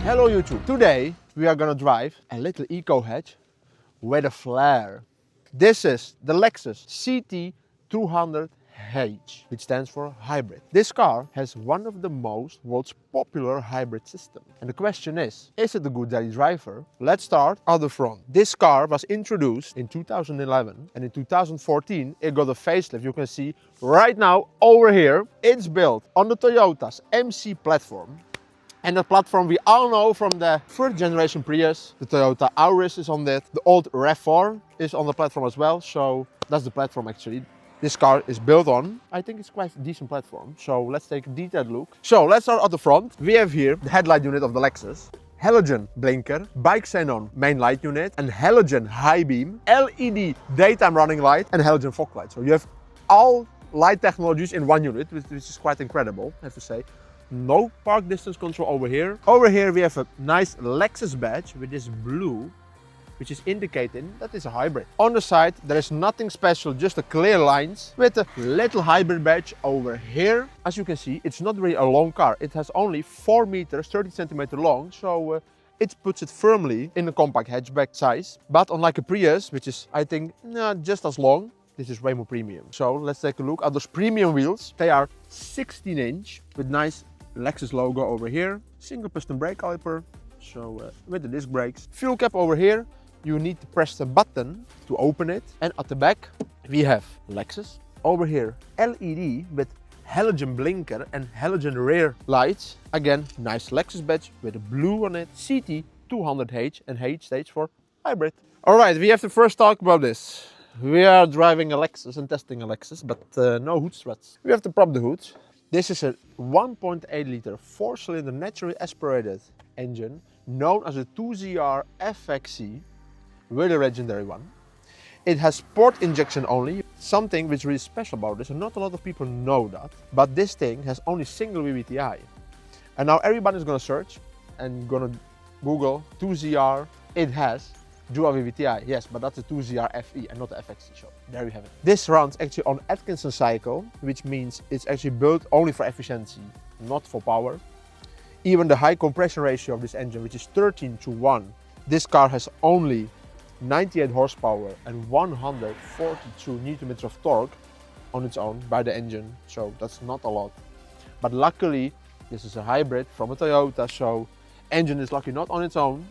Hello YouTube. Today we are gonna drive a little eco hatch with a flare. This is the Lexus CT200h, which stands for hybrid. This car has one of the world's popular hybrid systems. And the question is it a good daily driver? Let's start at the front. This car was introduced in 2011 and in 2014 it got a facelift. You can see right now over here. It's built on the Toyota's MC platform. And the platform we all know from the first generation Prius. The Toyota Auris is on that. The old RAV4 is on the platform as well. So that's the platform actually. This car is built on. I think it's quite a decent platform. So let's take a detailed look. So let's start at the front. We have here the headlight unit of the Lexus. Halogen blinker, bike xenon main light unit, and halogen high beam, LED daytime running light, and halogen fog light. So you have all light technologies in one unit, which is quite incredible, I have to say. No park distance control over here. Over here we have a nice Lexus badge with this blue, which is indicating that it's a hybrid. On the side there is nothing special, just a clear lines with a little hybrid badge over here. As you can see, it's not really a long car. It has only 4 meters, 30 centimeters long, so it puts it firmly in a compact hatchback size. But unlike a Prius, which is I think just as long, this is way more premium. So let's take a look at those premium wheels. They are 16-inch with nice Lexus logo over here. Single piston brake caliper, so with the disc brakes. Fuel cap over here. You need to press the button to open it. And at the back we have Lexus. Over here LED with halogen blinker and halogen rear lights. Again, nice Lexus badge with a blue on it. CT200h, and H stands for hybrid. Alright, we have to first talk about this. We are driving a Lexus and testing a Lexus, but no hood struts. We have to prop the hood. This is a 1.8 liter 4-cylinder naturally aspirated engine known as a 2ZR FXC, really legendary one. It has port injection only, something which is really special about this, and not a lot of people know that. But this thing has only single VVTi. And now everybody's gonna search and gonna Google 2ZR. It has dual VVTi, yes, but that's a 2ZR FE and not the FXC, so there you have it. This runs actually on Atkinson cycle, which means it's actually built only for efficiency, not for power. Even the high compression ratio of this engine, which is 13:1, this car has only 98 horsepower and 142 Nm of torque on its own by the engine, so that's not a lot. But luckily, this is a hybrid from a Toyota, so engine is lucky not on its own.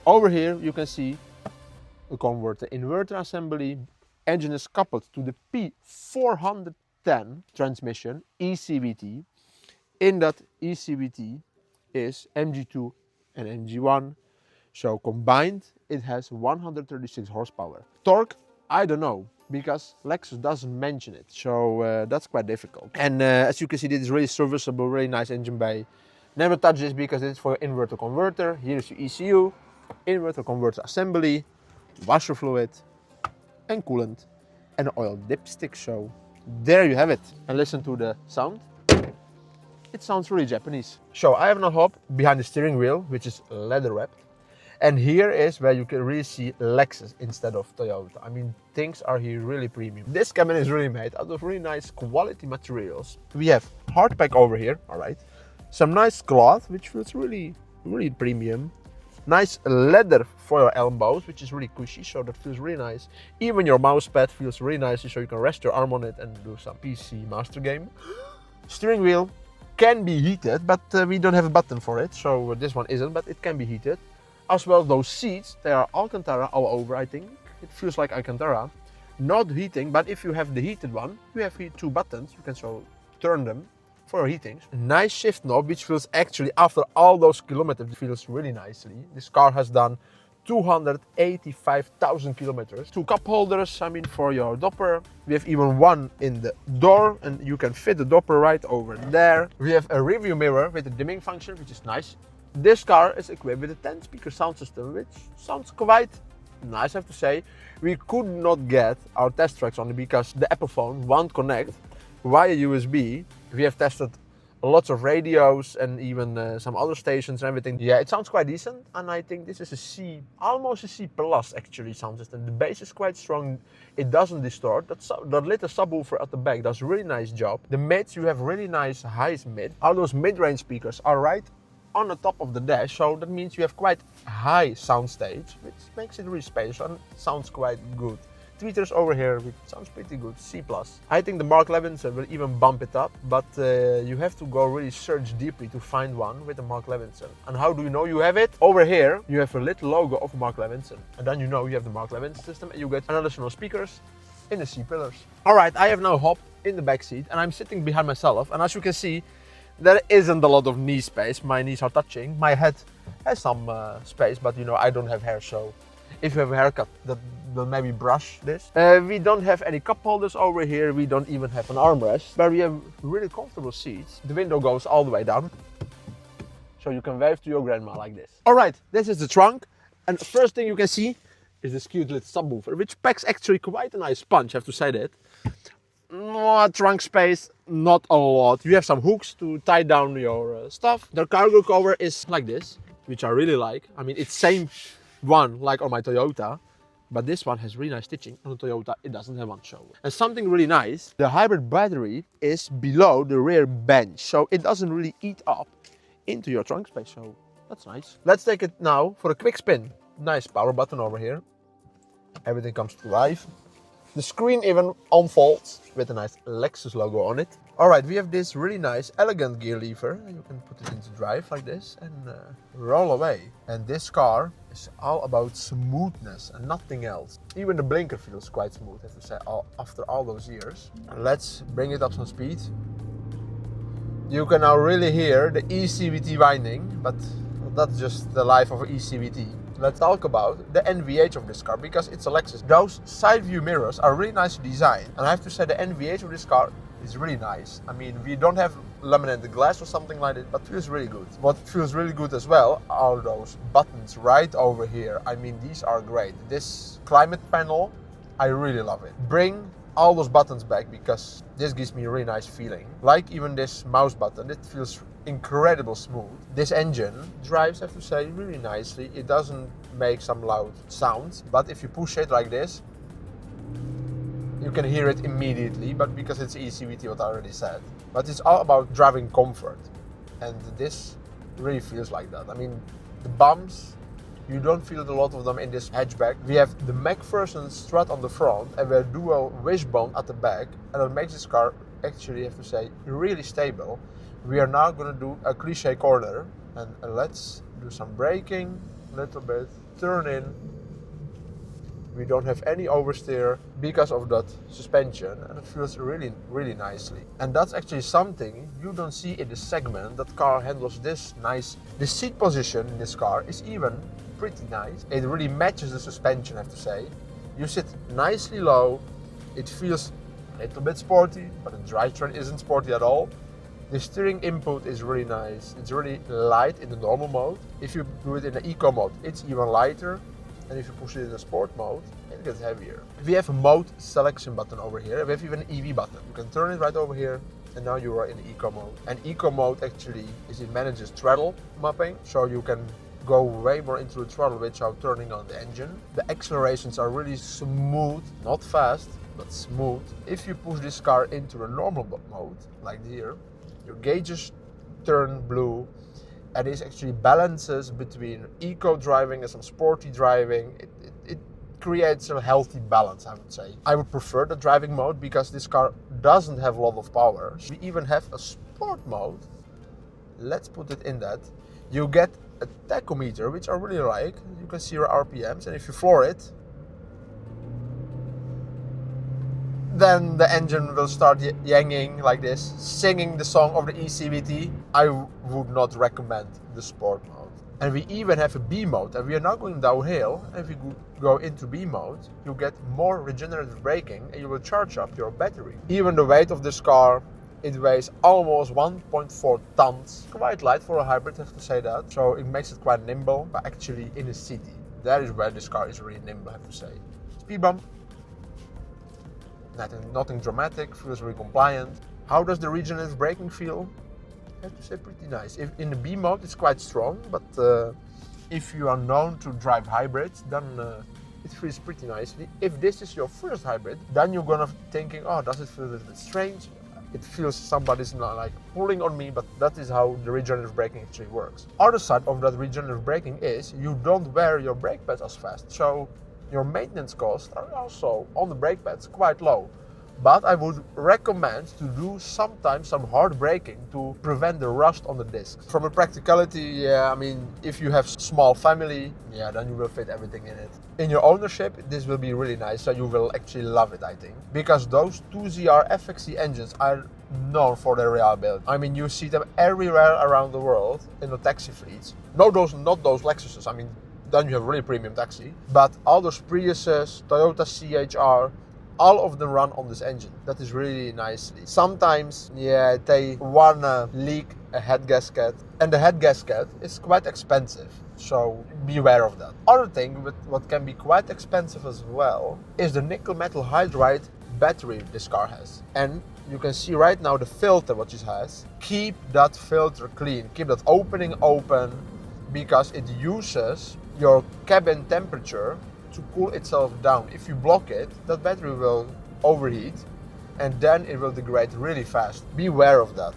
Over here you can see a converter inverter assembly. Engine is coupled to the P410 transmission ECVT. In that ECVT is MG2 and MG1. So combined it has 136 horsepower. Torque, I don't know, because Lexus doesn't mention it. So that's quite difficult. And as you can see, this is really serviceable, really nice engine bay. Never touch this because it's for inverter converter. Here is your ECU, inverter converter assembly, washer fluid and coolant and an oil dipstick. So there you have it. And listen to the sound. It sounds really Japanese. So I have a hob behind the steering wheel, which is leather wrapped. And here is where you can really see Lexus instead of Toyota. I mean, things are here really premium. This cabin is really made out of really nice quality materials. We have hardback over here, all right. Some nice cloth, which feels really premium. Nice leather for your elbows, which is really cushy, so that feels really nice. Even your mouse pad feels really nice, so you can rest your arm on it and do some PC master game. Steering wheel can be heated, but we don't have a button for it, so this one isn't, but it can be heated. As well, those seats, they are Alcantara all over, I think. It feels like Alcantara. Not heating, but if you have the heated one, you have here 2 buttons, you can so turn them for heating. A nice shift knob, which feels actually, after all those kilometers, it feels really nicely. This car has done 285,000 kilometers. 2 cup holders, I mean, for your dopper. We have even one in the door, and you can fit the dopper right over there. We have a review mirror with a dimming function, which is nice. This car is equipped with a 10-speaker sound system, which sounds quite nice, I have to say. We could not get our test tracks on it because the Apple phone won't connect via USB. We have tested lots of radios and even some other stations and everything. Yeah, it sounds quite decent, and I think this is a C, almost a C plus actually sound system. The bass is quite strong, it doesn't distort. That little subwoofer at the back does a really nice job. The mids, you have really nice highs mid. All those mid-range speakers are right on the top of the dash, so that means you have quite high sound stage, which makes it really spacious and sounds quite good. Tweeters over here, which sounds pretty good, C+. I think the Mark Levinson will even bump it up, but you have to go really search deeply to find one with the Mark Levinson. And how do you know you have it? Over here, you have a little logo of Mark Levinson. And then you know you have the Mark Levinson system, and you get additional speakers in the C-pillars. All right, I have now hopped in the back seat, and I'm sitting behind myself. And as you can see, there isn't a lot of knee space. My knees are touching. My head has some space, but you know, I don't have hair, so if you have a haircut, that will maybe brush this. We don't have any cup holders over here. We don't even have an armrest, but we have really comfortable seats. The window goes all the way down, so you can wave to your grandma like this. All right, this is the trunk. And the first thing you can see is this cute little subwoofer, which packs actually quite a nice punch, I have to say that. Trunk space, not a lot. You have some hooks to tie down your stuff. The cargo cover is like this, which I really like. I mean, it's same one like on my Toyota, but this one has really nice stitching. On the Toyota, it doesn't have one, so. And something really nice, the hybrid battery is below the rear bench, so it doesn't really eat up into your trunk space, so that's nice. Let's take it now for a quick spin. Nice power button over here. Everything comes to life. The screen even unfolds with a nice Lexus logo on it. All right, we have this really nice, elegant gear lever. You can put it into drive like this and roll away. And this car is all about smoothness and nothing else. Even the blinker feels quite smooth, I have to say, after all those years. And let's bring it up some speed. You can now really hear the ECVT whining, but that's just the life of ECVT. Let's talk about the NVH of this car, because it's a Lexus. Those side view mirrors are really nicely designed. And I have to say the NVH of this car is really nice. I mean, we don't have laminated glass or something like it, but it feels really good. What feels really good as well are those buttons right over here. I mean, these are great. This climate panel, I really love it. Bring all those buttons back, because this gives me a really nice feeling. Like even this mouse button, it feels incredible smooth. This engine drives, I have to say, really nicely. It doesn't make some loud sounds, but if you push it like this, you can hear it immediately, but because it's ECVT, what I already said. But it's all about driving comfort, and this really feels like that. I mean, the bumps, you don't feel a lot of them in this hatchback. We have the MacPherson strut on the front and we have dual wishbone at the back, and that makes this car actually, I have to say, really stable. We are now going to do a cliche corner, and let's do some braking, a little bit, turn in. We don't have any oversteer because of that suspension, and it feels really, really nicely. And that's actually something you don't see in the segment. That car handles this nice. The seat position in this car is even pretty nice. It really matches the suspension, I have to say. You sit nicely low. It feels a little bit sporty, but the drivetrain isn't sporty at all. The steering input is really nice. It's really light in the normal mode. If you do it in the eco mode, it's even lighter. And if you push it in the sport mode, it gets heavier. We have a mode selection button over here. We have even an EV button. You can turn it right over here, and now you are in eco mode. And eco mode actually it manages throttle mapping, so you can go way more into the throttle without turning on the engine. The accelerations are really smooth, not fast, but smooth. If you push this car into a normal mode, like here, your gauges turn blue, and this actually balances between eco driving and some sporty driving. It creates a healthy balance, I would say. I would prefer the driving mode because this car doesn't have a lot of power. We even have a sport mode. Let's put it in that. You get a tachometer, which I really like. You can see your RPMs, and if you floor it, then the engine will start yanging like this, singing the song of the ECVT. I would not recommend the sport mode. And we even have a B mode, and we are now going downhill. And if you go into B mode, you get more regenerative braking, and you will charge up your battery. Even the weight of this car, it weighs almost 1.4 tons. Quite light for a hybrid, I have to say that. So it makes it quite nimble, but actually in the city, that is where this car is really nimble, I have to say. Speed bump. Nothing dramatic, feels really compliant. How does the regenerative braking feel? I have to say pretty nice. If in the B mode it's quite strong, but if you are known to drive hybrids, then it feels pretty nicely. If this is your first hybrid, then you're gonna thinking, oh, does it feel a little bit strange? It feels somebody's not like pulling on me, but that is how the regenerative braking actually works. Other side of that regenerative braking is you don't wear your brake pads as fast. So your maintenance costs are also on the brake pads quite low. But I would recommend to do sometimes some hard braking to prevent the rust on the discs. From a practicality, yeah, I mean, if you have small family, yeah, then you will fit everything in it. In your ownership, this will be really nice, so you will actually love it, I think. Because those 2ZR FXC engines are known for their reliability. I mean, you see them everywhere around the world in the taxi fleets. No, not those Lexuses, I mean, then you have really premium taxi. But all those Priuses, Toyota CHR, all of them run on this engine. That is really nicely. Sometimes, yeah, they wanna leak a head gasket, and the head gasket is quite expensive. So beware of that. Other thing, what can be quite expensive as well, is the nickel metal hydride battery this car has. And you can see right now the filter what it has. Keep that filter clean. Keep that opening open, because it uses your cabin temperature to cool itself down. If you block it, that battery will overheat and then it will degrade really fast. Beware of that.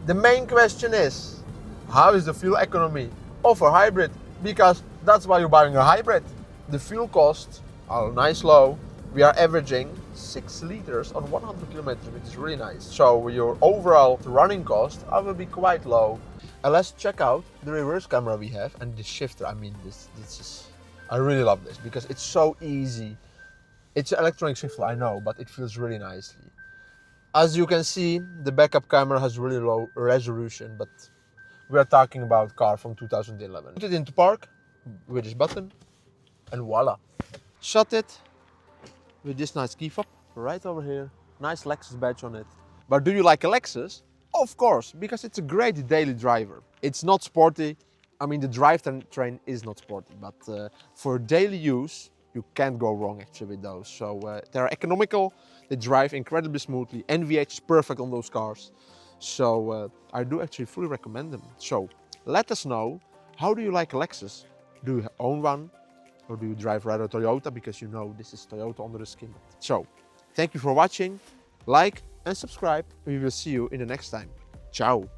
The main question is, how is the fuel economy of a hybrid? Because that's why you're buying a hybrid. The fuel costs are nice low. We are averaging 6 liters on 100 kilometers, which is really nice. So your overall running cost will be quite low. And let's check out the reverse camera we have and the shifter. I mean, this is, I really love this because it's so easy. It's an electronic shifter, I know, but it feels really nicely. As you can see, the backup camera has really low resolution, but we are talking about a car from 2011. Put it into park with this button and voila. Shut it with this nice key fob right over here. Nice Lexus badge on it. But do you like a Lexus? Of course, because it's a great daily driver. It's not sporty. I mean, the drivetrain is not sporty, but for daily use, you can't go wrong actually with those. So they're economical, they drive incredibly smoothly. NVH is perfect on those cars. So I do actually fully recommend them. So let us know, how do you like a Lexus? Do you own one? Or do you drive rather Toyota, because you know this is Toyota under the skin? So thank you for watching, like and subscribe. We will see you in the next time. Ciao.